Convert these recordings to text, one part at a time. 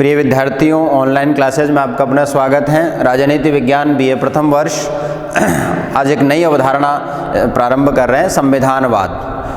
प्रिय विद्यार्थियों, online classes में आपका अपना स्वागत है। राजनीति विज्ञान बीए प्रथम वर्ष आज एक नई अवधारणा प्रारंभ कर रहे हैं,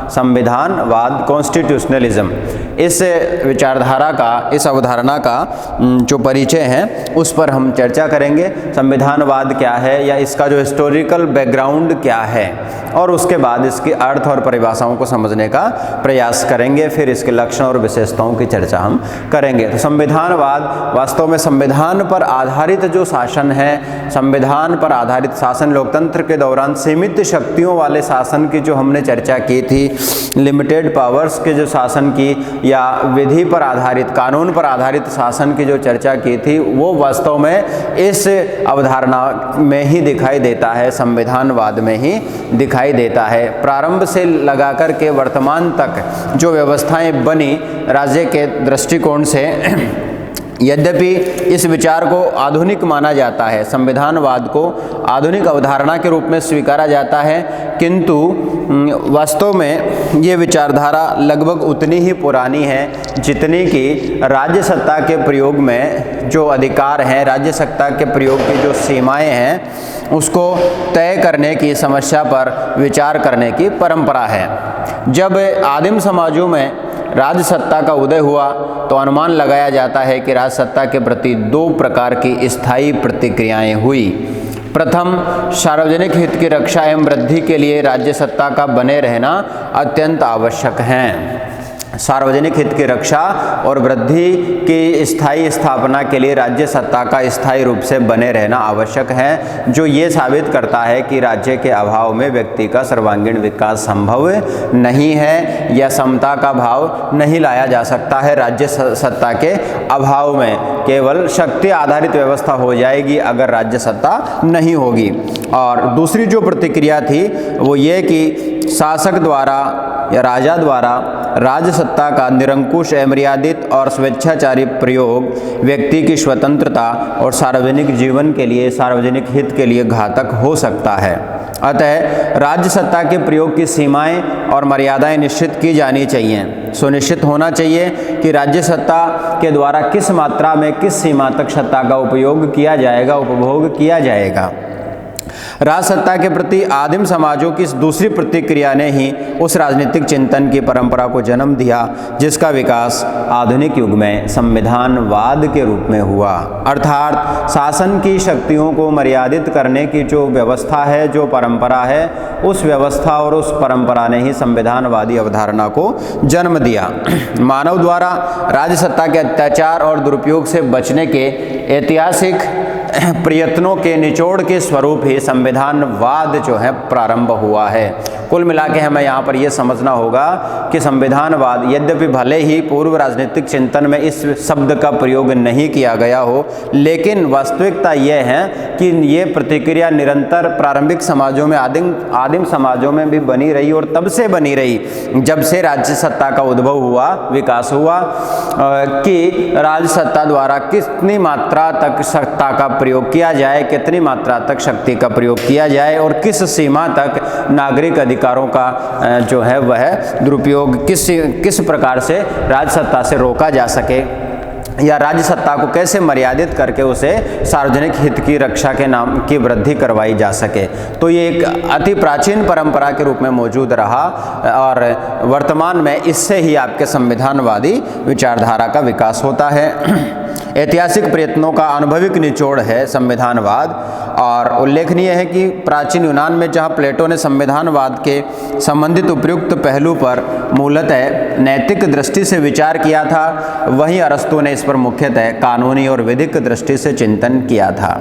संविधानवाद कॉन्स्टिट्यूशनलिज्म। इस विचारधारा का, इस अवधारणा का जो परिचय है उस पर हम चर्चा करेंगे। संविधानवाद क्या है या इसका जो हिस्टोरिकल बैकग्राउंड क्या है, और उसके बाद इसके अर्थ और परिभाषाओं को समझने का प्रयास करेंगे। फिर इसके लक्षण और विशेषताओं की चर्चा हम करेंगे। तो संविधानवाद वास्तव में संविधान पर आधारित जो शासन है, संविधान पर आधारित शासन, लोकतंत्र के दौरान सीमित शक्तियों वाले शासन की जो हमने चर्चा की थी, लिमिटेड पावर्स के जो शासन की, या विधि पर आधारित, कानून पर आधारित शासन की जो चर्चा की थी, वो वास्तव में इस अवधारणा में ही दिखाई देता है, संविधानवाद में ही दिखाई देता है। प्रारंभ से लगाकर के वर्तमान तक जो व्यवस्थाएं बनी राज्य के दृष्टिकोण से, यद्यपि इस विचार को आधुनिक माना जाता है, संविधानवाद को आधुनिक अवधारणा के रूप में स्वीकारा जाता है, किंतु वास्तव में ये विचारधारा लगभग उतनी ही पुरानी है जितनी कि राज्य सत्ता के प्रयोग में जो अधिकार हैं, राज्य सत्ता के प्रयोग की जो सीमाएं हैं, उसको तय करने की समस्या पर विचार करने की परंपरा है। जब आदिम समाजों में राज सत्ता का उदय हुआ तो अनुमान लगाया जाता है कि राज सत्ता के प्रति दो प्रकार की स्थायी प्रतिक्रियाएं हुई। प्रथम, सार्वजनिक हित की रक्षा एवं वृद्धि के लिए राज्य सत्ता का बने रहना अत्यंत आवश्यक है। सार्वजनिक हित की रक्षा और वृद्धि की स्थायी स्थापना के लिए राज्य सत्ता का स्थायी रूप से बने रहना आवश्यक है, जो ये साबित करता है कि राज्य के अभाव में व्यक्ति का सर्वांगीण विकास संभव नहीं है या समता का भाव नहीं लाया जा सकता है। राज्य सत्ता के अभाव में केवल शक्ति आधारित व्यवस्था हो जाएगी अगर राज्य सत्ता नहीं होगी। और दूसरी जो प्रतिक्रिया थी वो ये कि शासक द्वारा या राजा द्वारा राज्य सत्ता का निरंकुश, अमर्यादित और स्वेच्छाचारी प्रयोग व्यक्ति की स्वतंत्रता और सार्वजनिक जीवन के लिए, सार्वजनिक हित के लिए घातक हो सकता है। अतः राज्य सत्ता के प्रयोग की सीमाएं और मर्यादाएं निश्चित की जानी चाहिए। सुनिश्चित होना चाहिए कि राज्य सत्ता के द्वारा किस मात्रा में, किस सीमा तक सत्ता का उपयोग किया जाएगा, उपभोग किया जाएगा। राज सत्ता के प्रति आदिम समाजों की इस दूसरी प्रतिक्रिया ने ही उस राजनीतिक चिंतन की परंपरा को जन्म दिया जिसका विकास आधुनिक युग में संविधानवाद के रूप में हुआ। अर्थात शासन की शक्तियों को मर्यादित करने की जो व्यवस्था है, जो परंपरा है, उस व्यवस्था और उस परंपरा ने ही संविधानवादी अवधारणा को जन्म दिया। मानव द्वारा राज्य सत्ता के अत्याचार और दुरुपयोग से बचने के ऐतिहासिक प्रयत्नों के निचोड़ के स्वरूप ही संविधानवाद जो है प्रारंभ हुआ है। कुल मिला के हमें यहाँ पर यह समझना होगा कि संविधानवाद, यद्यपि भले ही पूर्व राजनीतिक चिंतन में इस शब्द का प्रयोग नहीं किया गया हो, लेकिन वास्तविकता यह है कि ये प्रतिक्रिया निरंतर प्रारंभिक समाजों में, आदिम समाजों में भी बनी रही, और तब से बनी रही जब से राज्य सत्ता का उद्भव हुआ, विकास हुआ, कि राज्य सत्ता द्वारा कितनी मात्रा तक सत्ता का प्रयोग किया जाए, कितनी मात्रा तक शक्ति का प्रयोग किया जाए, और किस सीमा तक नागरिक अधिकारों का जो है वह दुरुपयोग किस प्रकार से राज्य सत्ता से रोका जा सके, या राज्य सत्ता को कैसे मर्यादित करके उसे सार्वजनिक हित की रक्षा के नाम की वृद्धि करवाई जा सके। तो ये एक अति प्राचीन परंपरा के रूप में मौजूद रहा, और वर्तमान में इससे ही आपके संविधानवादी विचारधारा का विकास होता है। ऐतिहासिक प्रयत्नों का अनुभविक निचोड़ है संविधानवाद, और उल्लेखनीय है कि प्राचीन यूनान में जहाँ प्लेटो ने संविधानवाद के संबंधित उपयुक्त पहलू पर मूलतः नैतिक दृष्टि से विचार किया था, वहीं अरस्तु ने इस पर मुख्यतः कानूनी और विधिक दृष्टि से चिंतन किया था।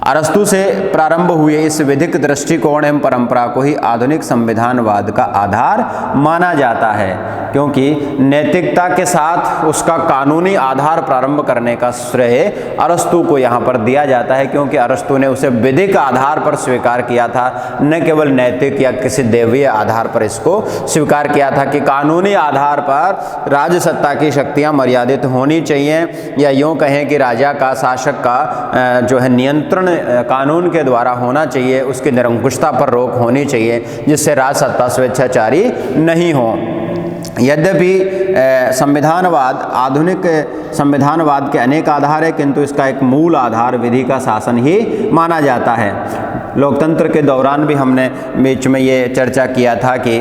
अरस्तु से प्रारंभ हुए इस विधिक दृष्टिकोण एवं परंपरा को ही आधुनिक संविधानवाद का आधार माना जाता है, क्योंकि नैतिकता के साथ उसका कानूनी आधार प्रारंभ करने का श्रेय अरस्तु को यहाँ पर दिया जाता है, क्योंकि अरस्तु ने उसे विधिक आधार पर स्वीकार किया था, न केवल नैतिक या किसी दैवीय आधार पर इसको स्वीकार किया था कि कानूनी आधार पर राज्य सत्ता की शक्तियाँ मर्यादित होनी चाहिए, या यूँ कहें कि राजा का, शासक का जो है नियंत्रण कानून के द्वारा होना चाहिए, उसकी निरंकुशता पर रोक होनी चाहिए, जिससे राज सत्ता स्वेच्छाचारी नहीं हो। यद्यपि संविधानवाद आधुनिक संविधानवाद के अनेक आधार है, किंतु इसका एक मूल आधार विधि का शासन ही माना जाता है। लोकतंत्र के दौरान भी हमने बीच में ये चर्चा किया था कि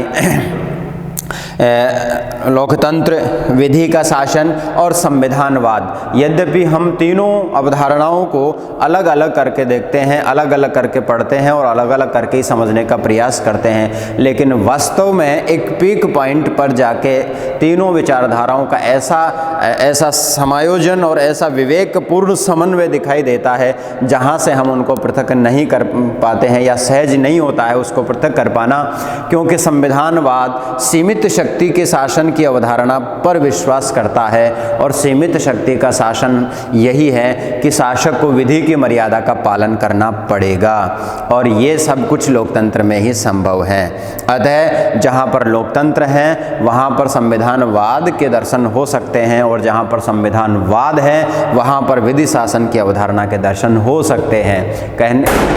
लोकतंत्र, विधि का शासन और संविधानवाद, यद्यपि हम तीनों अवधारणाओं को अलग अलग करके देखते हैं, अलग अलग करके पढ़ते हैं और अलग अलग करके ही समझने का प्रयास करते हैं, लेकिन वास्तव में एक पीक पॉइंट पर जाके तीनों विचारधाराओं का ऐसा समायोजन और ऐसा विवेकपूर्ण समन्वय दिखाई देता है जहाँ से हम उनको पृथक नहीं कर पाते हैं या सहज नहीं होता है उसको पृथक कर पाना, क्योंकि संविधानवाद सीमित शक्ति के शासन की अवधारणा पर विश्वास करता है और सीमित शक्ति का शासन यही है कि शासक को विधि की मर्यादा का पालन करना पड़ेगा, और ये सब कुछ लोकतंत्र में ही संभव है। अतः जहाँ पर लोकतंत्र है वहाँ पर संविधानवाद के दर्शन हो सकते हैं, और जहाँ पर संविधानवाद है वहाँ पर विधि शासन की अवधारणा के दर्शन हो सकते हैं।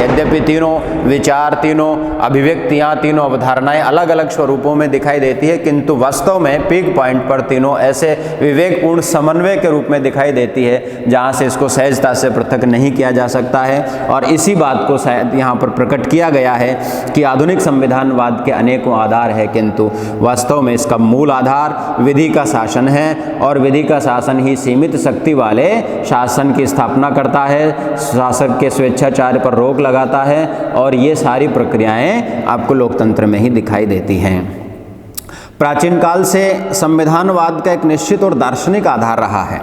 यद्यपि तीनों विचार, तीनों अभिव्यक्तियाँ, तीनों अवधारणाएं अलग अलग स्वरूपों में दिखाई देती है, किंतु वास्तव में पीक पॉइंट पर तीनों ऐसे विवेकपूर्ण समन्वय के रूप में दिखाई देती है जहाँ से इसको सहजता से पृथक नहीं किया जा सकता है। और इसी बात को शायद यहाँ पर प्रकट किया गया है कि आधुनिक संविधानवाद के अनेकों आधार है, किंतु वास्तव में इसका मूल आधार विधि का शासन है, और विधि का शासन ही सीमित शक्ति वाले शासन की स्थापना करता है, शासक के स्वेच्छाचार पर रोक लगाता है, और ये सारी प्रक्रियाएं आपको लोकतंत्र में ही दिखाई देती हैं। प्राचीन काल से संविधानवाद का एक निश्चित और दार्शनिक आधार रहा है,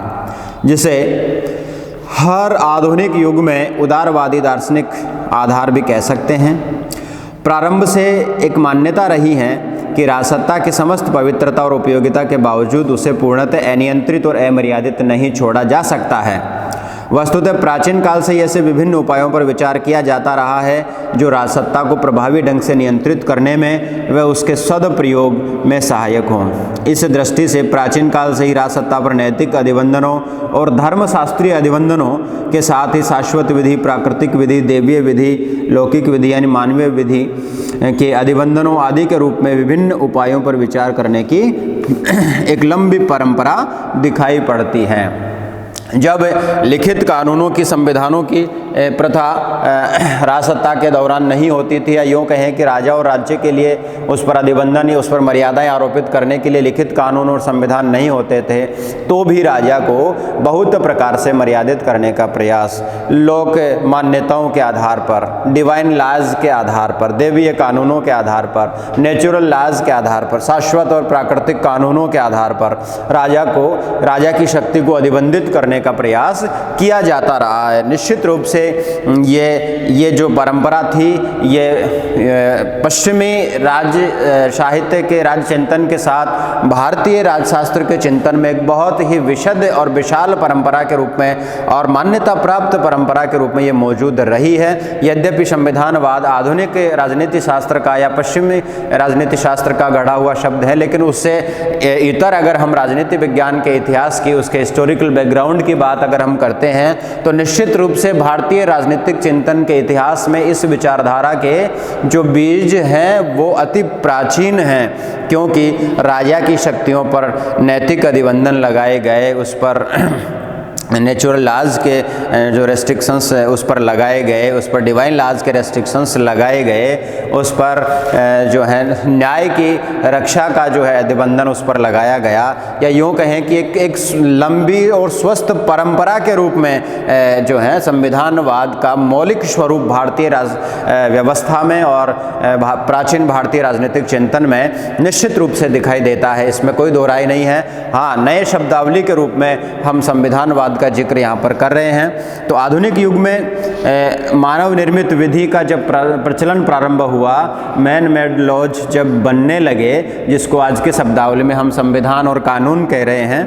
जिसे हर आधुनिक युग में उदारवादी दार्शनिक आधार भी कह सकते हैं। प्रारंभ से एक मान्यता रही है कि राजसत्ता की समस्त पवित्रता और उपयोगिता के बावजूद उसे पूर्णतः अनियंत्रित और अमर्यादित नहीं छोड़ा जा सकता है। वस्तुतः प्राचीन काल से ऐसे विभिन्न उपायों पर विचार किया जाता रहा है जो राजसत्ता को प्रभावी ढंग से नियंत्रित करने में व उसके सदप्रयोग में सहायक हों। इस दृष्टि से प्राचीन काल से ही राजसत्ता पर नैतिक अधिबंधनों और धर्मशास्त्रीय अधिबंधनों के साथ ही शाश्वत विधि, प्राकृतिक विधि, देवीय विधि, लौकिक विधि यानी मानवीय विधि के अधिबंधनों आदि के रूप में विभिन्न उपायों पर विचार करने की एक लंबी परंपरा दिखाई पड़ती है। जब लिखित कानूनों की, संविधानों की प्रथा राजसत्ता के दौरान नहीं होती थी, या यूँ कहें कि राजा और राज्य के लिए उस पर अधिबंधन या उस पर मर्यादाएं आरोपित करने के लिए लिखित कानून और संविधान नहीं होते थे, तो भी राजा को बहुत प्रकार से मर्यादित करने का प्रयास लोक मान्यताओं के आधार पर, डिवाइन लॉज के आधार पर, देवीय कानूनों के आधार पर, नेचुरल लॉज के आधार पर, शाश्वत और प्राकृतिक कानूनों के आधार पर राजा की शक्ति को अधिबंधित करने का प्रयास किया जाता रहा है। निश्चित रूप से ये जो परंपरा थी, ये पश्चिमी राज्य साहित्य के राज्य चिंतन के साथ भारतीय राजशास्त्र के चिंतन में एक बहुत ही विशद और विशाल परंपरा के रूप में और मान्यता प्राप्त परंपरा के रूप में ये मौजूद रही है। यद्यपि संविधानवाद आधुनिक राजनीति शास्त्र का या पश्चिमी राजनीति शास्त्र का गढ़ा हुआ शब्द है, लेकिन उससे इतर अगर हम राजनीति विज्ञान के इतिहास की, उसके हिस्टोरिकल बैकग्राउंड की बात अगर हम करते हैं तो निश्चित रूप से भारतीय राजनीतिक चिंतन के इतिहास में इस विचारधारा के जो बीज हैं वो अति प्राचीन हैं, क्योंकि राजा की शक्तियों पर नैतिक अधिबंधन लगाए गए, उस पर नेचुरल लॉज के जो रेस्ट्रिक्शंस उस पर लगाए गए, उस पर डिवाइन लॉज के रेस्ट्रिक्शंस लगाए गए, उस पर जो है न्याय की रक्षा का जो है अधिबंधन उस पर लगाया गया, या यूँ कहें कि एक लंबी और स्वस्थ परंपरा के रूप में जो है संविधानवाद का मौलिक स्वरूप भारतीय व्यवस्था में और प्राचीन भारतीय राजनीतिक चिंतन में निश्चित रूप से दिखाई देता है। इसमें कोई दो राय नहीं है। हाँ, नए शब्दावली के रूप में हम संविधानवाद का जिक्र यहाँ पर कर रहे हैं। तो आधुनिक युग में मानव निर्मित विधि का जब प्रचलन प्रारंभ हुआ, मैन मेड लॉज जब बनने लगे, जिसको आज के शब्दावली में हम संविधान और कानून कह रहे हैं,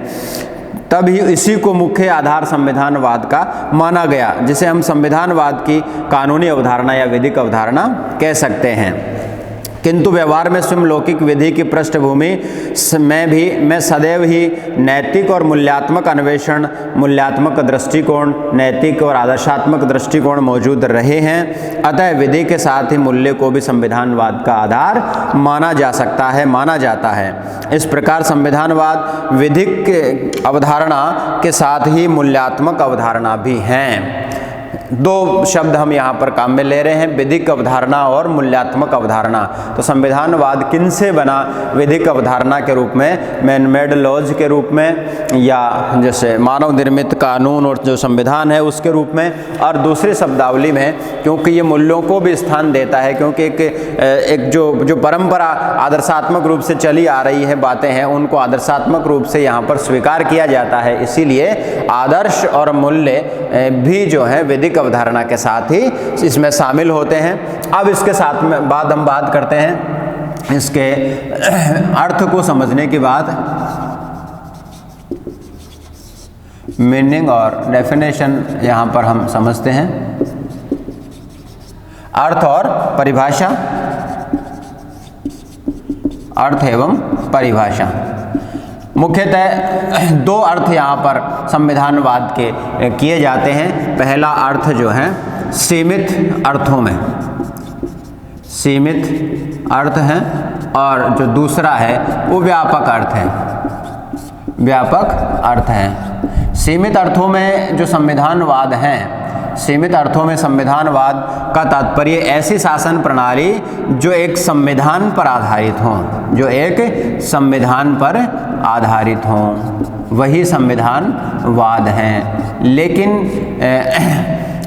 तभी इसी को मुख्य आधार संविधानवाद का माना गया, जिसे हम संविधानवाद की कानूनी अवधारणा या विधिक अवधारणा कह सकते हैं। किंतु व्यवहार में स्वयंलौकिक विधि की पृष्ठभूमि में भी मैं सदैव ही नैतिक और मूल्यात्मक अन्वेषण, मूल्यात्मक दृष्टिकोण, नैतिक और आदर्शात्मक दृष्टिकोण मौजूद रहे हैं। अतः विधि के साथ ही मूल्य को भी संविधानवाद का आधार माना जा सकता है, माना जाता है। इस प्रकार संविधानवाद विधिक अवधारणा के साथ ही मूल्यात्मक अवधारणा भी हैं। दो शब्द हम यहाँ पर काम में ले रहे हैं, विधिक अवधारणा और मूल्यात्मक अवधारणा। तो संविधानवाद किनसे बना? विधिक अवधारणा के रूप में, मैन मेड लॉज के रूप में, या जैसे मानव निर्मित कानून और जो संविधान है उसके रूप में, और दूसरी शब्दावली में, क्योंकि ये मूल्यों को भी स्थान देता है, क्योंकि एक जो परंपरा आदर्शात्मक रूप से चली आ रही है, बातें हैं, उनको आदर्शात्मक रूप से यहाँ पर स्वीकार किया जाता है। इसीलिए आदर्श और मूल्य भी जो है विधिक अवधारणा के साथ ही इसमें शामिल होते हैं। अब इसके साथ में हम बात करते हैं इसके अर्थ को समझने के बाद, मीनिंग और डेफिनेशन यहाँ पर हम समझते हैं। अर्थ और परिभाषा, अर्थ एवं परिभाषा। मुख्यतः दो अर्थ यहाँ पर संविधानवाद के किए जाते हैं। पहला अर्थ जो है सीमित अर्थों में, सीमित अर्थ हैं, और जो दूसरा है वो व्यापक अर्थ है, व्यापक अर्थ है। सीमित अर्थों में जो संविधानवाद हैं, सीमित अर्थों में संविधानवाद का तात्पर्य ऐसी शासन प्रणाली जो एक संविधान पर आधारित हो, जो एक संविधान पर आधारित हो, वही संविधानवाद हैं। लेकिन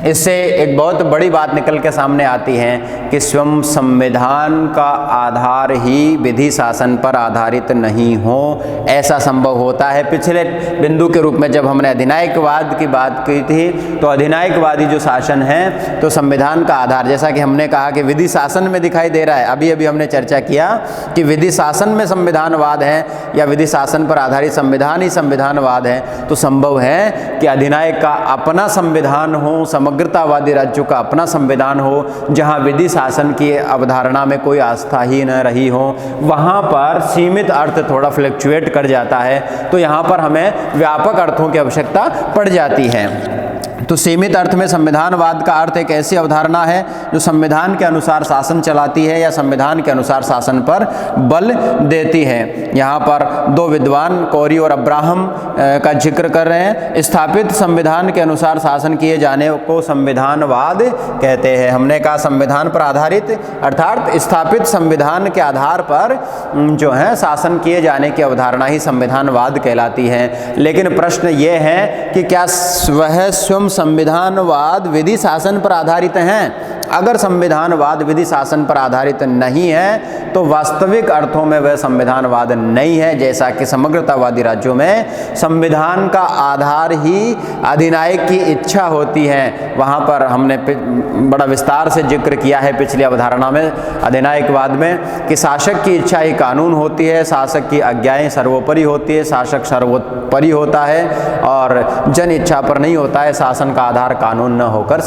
इससे एक बहुत बड़ी बात निकल के सामने आती है कि स्वयं संविधान का आधार ही विधि शासन पर आधारित नहीं हो, ऐसा संभव होता है। पिछले बिंदु के रूप में जब हमने अधिनायकवाद की बात की थी, तो अधिनायकवादी जो शासन है, तो संविधान का आधार, जैसा कि हमने कहा कि विधि शासन में दिखाई दे रहा है, अभी अभी हमने चर्चा किया कि विधि शासन में संविधानवाद है या विधि शासन पर आधारित संविधान ही संविधानवाद है। तो संभव है कि अधिनायक का अपना संविधान हो, समग्रतावादी राज्यों का अपना संविधान हो, जहां विधि शासन की अवधारणा में कोई आस्था ही न रही हो, वहां पर सीमित अर्थ थोड़ा फ्लक्चुएट कर जाता है। तो यहां पर हमें व्यापक अर्थों की आवश्यकता पड़ जाती है। तो सीमित अर्थ में संविधानवाद का अर्थ एक ऐसी अवधारणा है जो संविधान के अनुसार शासन चलाती है या संविधान के अनुसार शासन पर बल देती है। यहाँ पर दो विद्वान कोरी और अब्राहम का जिक्र कर रहे हैं। स्थापित संविधान के अनुसार शासन किए जाने को संविधानवाद कहते हैं। हमने कहा संविधान पर आधारित, अर्थात स्थापित संविधान के आधार पर जो है शासन किए जाने की अवधारणा ही संविधानवाद कहलाती है। लेकिन प्रश्न ये है कि क्या वह स्वयं संविधानवाद विधि शासन पर आधारित हैं? अगर संविधानवाद विधि शासन पर आधारित नहीं है तो वास्तविक अर्थों में वह संविधानवाद नहीं है। जैसा कि समग्रतावादी राज्यों में संविधान का आधार ही अधिनायक की इच्छा होती है। वहाँ पर हमने बड़ा विस्तार से जिक्र किया है पिछली अवधारणा में, अधिनायकवाद में, कि शासक की इच्छा ही कानून होती है, शासक की आज्ञाएं सर्वोपरि होती है, शासक सर्वोपरि होता है और जन इच्छा पर नहीं होता है। शासन का आधार कानून न होकर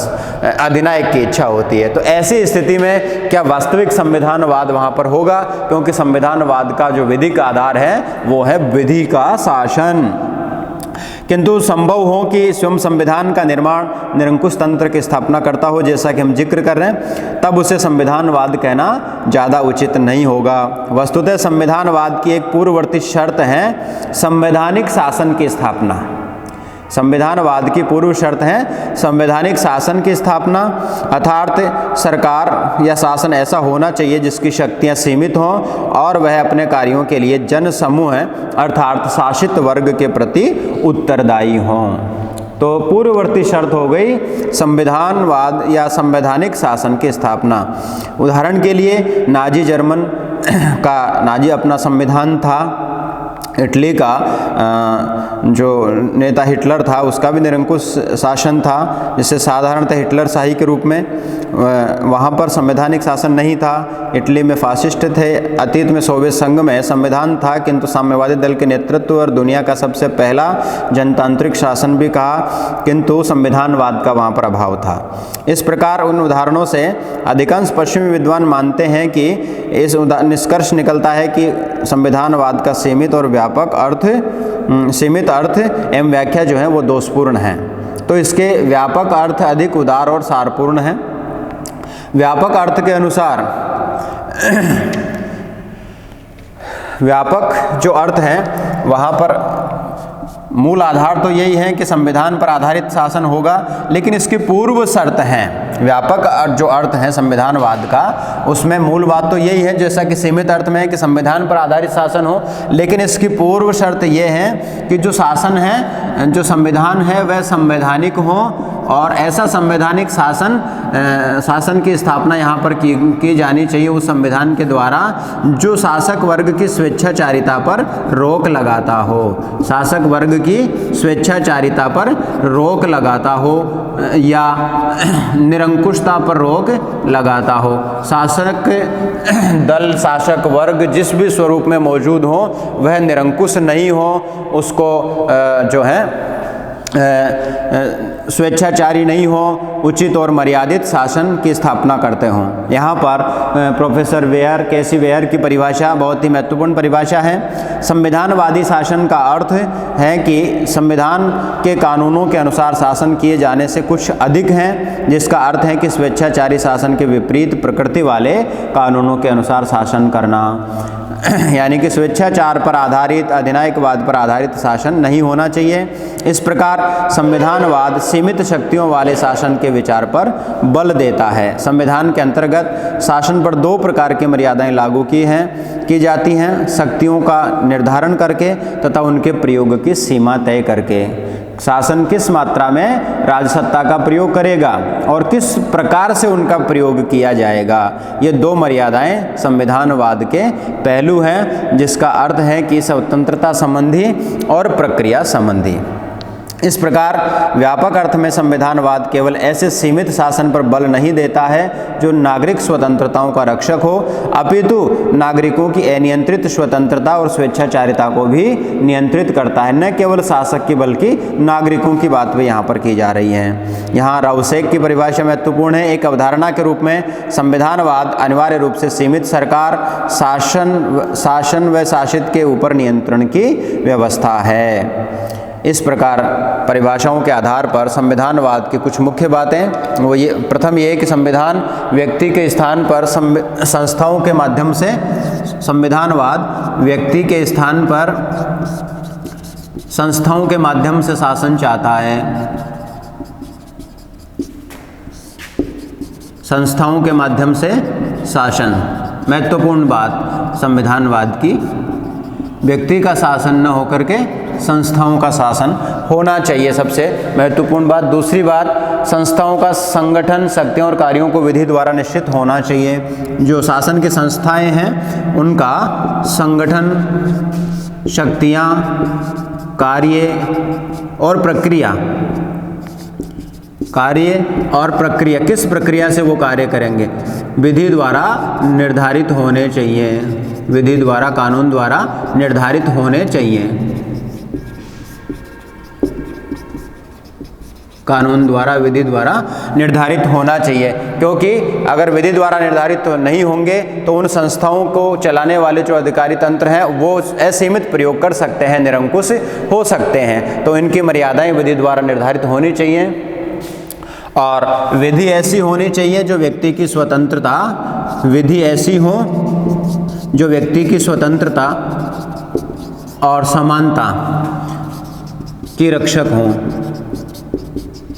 अधिनायक की इच्छा होती है। तो ऐसी स्थिति में क्या वास्तविक संविधानवाद वहां पर होगा? क्योंकि संविधानवाद का जो विधिक आधार है वो है विधि का शासन। किंतु संभव हो कि स्वयं संविधान का निर्माण निरंकुश तंत्र की स्थापना करता हो, जैसा कि हम जिक्र कर रहे हैं, तब उसे संविधानवाद कहना ज़्यादा उचित नहीं होगा। वस्तुतः संविधानवाद की एक पूर्ववर्ती शर्त है संवैधानिक शासन की स्थापना। संविधानवाद की पूर्व शर्त है संवैधानिक शासन की स्थापना, अर्थात सरकार या शासन ऐसा होना चाहिए जिसकी शक्तियां सीमित हों और वह अपने कार्यों के लिए जन समूह अर्थात शासित वर्ग के प्रति उत्तरदायी हों। तो पूर्ववर्ती शर्त हो गई संविधानवाद या संवैधानिक शासन की स्थापना। उदाहरण के लिए नाजी जर्मन का नाजी अपना संविधान था, इटली का जो नेता हिटलर था उसका भी निरंकुश शासन था, जिससे साधारणतः हिटलर शाही के रूप में वहाँ पर संवैधानिक शासन नहीं था। इटली में फासिस्ट थे। अतीत में सोवियत संघ में संविधान था, किंतु साम्यवादी दल के नेतृत्व और दुनिया का सबसे पहला जनतांत्रिक शासन भी कहा, किंतु संविधानवाद का वहाँ पर अभाव था। इस प्रकार उन उदाहरणों से अधिकांश पश्चिमी विद्वान मानते हैं कि इस निष्कर्ष निकलता है कि संविधानवाद का सीमित अर्थ एवं व्याख्या जो है वो दोषपूर्ण है। तो इसके व्यापक अर्थ अधिक उदार और सारपूर्ण है। व्यापक अर्थ के अनुसार व्यापक जो अर्थ है वहाँ पर मूल आधार तो यही है कि संविधान पर आधारित शासन होगा, लेकिन इसकी पूर्व शर्त है। व्यापक जो अर्थ है संविधानवाद का, उसमें मूल बात तो यही है जैसा कि सीमित अर्थ में है कि संविधान पर आधारित शासन हो, लेकिन इसकी पूर्व शर्त ये है कि जो शासन है, जो संविधान है वह संवैधानिक हो और ऐसा संवैधानिक शासन की स्थापना यहाँ पर की जानी चाहिए उस संविधान के द्वारा जो शासक वर्ग की स्वेच्छाचारिता पर रोक लगाता हो, शासक वर्ग की स्वेच्छाचारिता पर रोक लगाता हो या निरंकुशता पर रोक लगाता हो। शासक दल, शासक वर्ग जिस भी स्वरूप में मौजूद हो वह निरंकुश नहीं हो, उसको जो है स्वेच्छाचारी नहीं हो, उचित और मर्यादित शासन की स्थापना करते हों। यहाँ पर प्रोफेसर वेयर, केसी वेयर की परिभाषा बहुत ही महत्वपूर्ण परिभाषा है। संविधानवादी शासन का अर्थ है कि संविधान के कानूनों के अनुसार शासन किए जाने से कुछ अधिक हैं, जिसका अर्थ है कि स्वेच्छाचारी शासन के विपरीत प्रकृति वाले कानूनों के अनुसार शासन करना, यानी कि स्वेच्छाचार पर आधारित, अधिनायकवाद पर आधारित शासन नहीं होना चाहिए। इस प्रकार संविधानवाद सीमित शक्तियों वाले शासन के विचार पर बल देता है। संविधान के अंतर्गत शासन पर दो प्रकार की मर्यादाएं लागू की जाती हैं, शक्तियों का निर्धारण करके तथा उनके प्रयोग की सीमा तय करके। शासन किस मात्रा में राजसत्ता का प्रयोग करेगा और किस प्रकार से उनका प्रयोग किया जाएगा, ये दो मर्यादाएं संविधानवाद के पहलू हैं, जिसका अर्थ है कि स्वतंत्रता संबंधी और प्रक्रिया संबंधी। इस प्रकार व्यापक अर्थ में संविधानवाद केवल ऐसे सीमित शासन पर बल नहीं देता है जो नागरिक स्वतंत्रताओं का रक्षक हो, अपितु नागरिकों की अनियंत्रित स्वतंत्रता और स्वेच्छाचारिता को भी नियंत्रित करता है। न केवल शासक की बल्कि नागरिकों की बात भी यहाँ पर की जा रही है। यहाँ राउसेक की परिभाषा महत्वपूर्ण है। एक अवधारणा के रूप में संविधानवाद अनिवार्य रूप से सीमित सरकार, शासन व शासित के ऊपर नियंत्रण की व्यवस्था है। इस प्रकार परिभाषाओं के आधार पर संविधानवाद की कुछ मुख्य बातें वो ये, प्रथम ये कि संविधान व्यक्ति के स्थान पर संस्थाओं के माध्यम से, संविधानवाद व्यक्ति के स्थान पर संस्थाओं के माध्यम से शासन चाहता है। संस्थाओं के माध्यम से शासन, महत्वपूर्ण बात संविधानवाद की, व्यक्ति का शासन न होकर के संस्थाओं का शासन होना चाहिए, सबसे महत्वपूर्ण बात। दूसरी बात, संस्थाओं का संगठन शक्तियों और कार्यों को विधि द्वारा निश्चित होना चाहिए। जो शासन की संस्थाएं हैं उनका संगठन, शक्तियां, कार्य और प्रक्रिया किस प्रक्रिया से वो कार्य करेंगे, विधि द्वारा निर्धारित होने चाहिए, विधि द्वारा, कानून द्वारा निर्धारित होने चाहिए, कानून द्वारा, विधि द्वारा निर्धारित होना चाहिए। क्योंकि अगर विधि द्वारा निर्धारित नहीं होंगे तो उन संस्थाओं को चलाने वाले जो अधिकारी तंत्र हैं वो असीमित प्रयोग कर सकते हैं, निरंकुश हो सकते हैं। तो इनकी मर्यादाएं विधि द्वारा निर्धारित होनी चाहिए और विधि ऐसी होनी चाहिए जो व्यक्ति की स्वतंत्रता, विधि ऐसी हो जो व्यक्ति की स्वतंत्रता और समानता की रक्षक हों,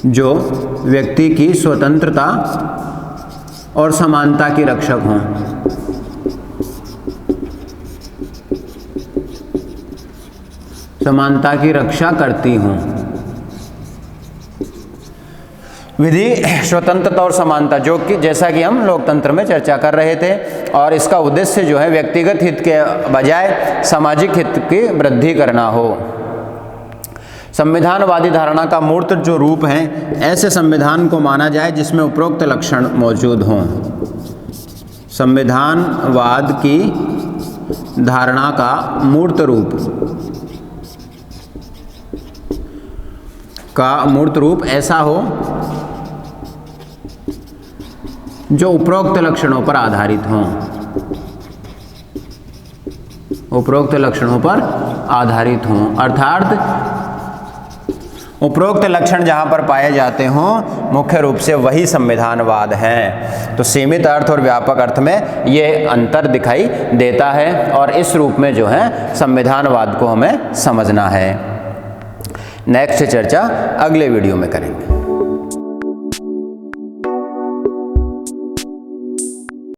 जो व्यक्ति की स्वतंत्रता और समानता की रक्षक हों। समानता की रक्षा करती हों। विधि, स्वतंत्रता और समानता, जो कि जैसा कि हम लोकतंत्र में चर्चा कर रहे थे, और इसका उद्देश्य जो है व्यक्तिगत हित के बजाय सामाजिक हित की वृद्धि करना हो। संविधानवादी धारणा का मूर्त जो रूप है, ऐसे संविधान को माना जाए जिसमें उपरोक्त लक्षण मौजूद हों। संविधानवाद की धारणा का मूर्त रूप ऐसा हो जो उपरोक्त लक्षणों पर आधारित हों। उपरोक्त लक्षणों पर आधारित हों, अर्थात उपरोक्त लक्षण जहां पर पाए जाते हों मुख्य रूप से वही संविधानवाद है। तो सीमित अर्थ और व्यापक अर्थ में ये अंतर दिखाई देता है, और इस रूप में जो है संविधानवाद को हमें समझना है। नेक्स्ट चर्चा अगले वीडियो में करेंगे।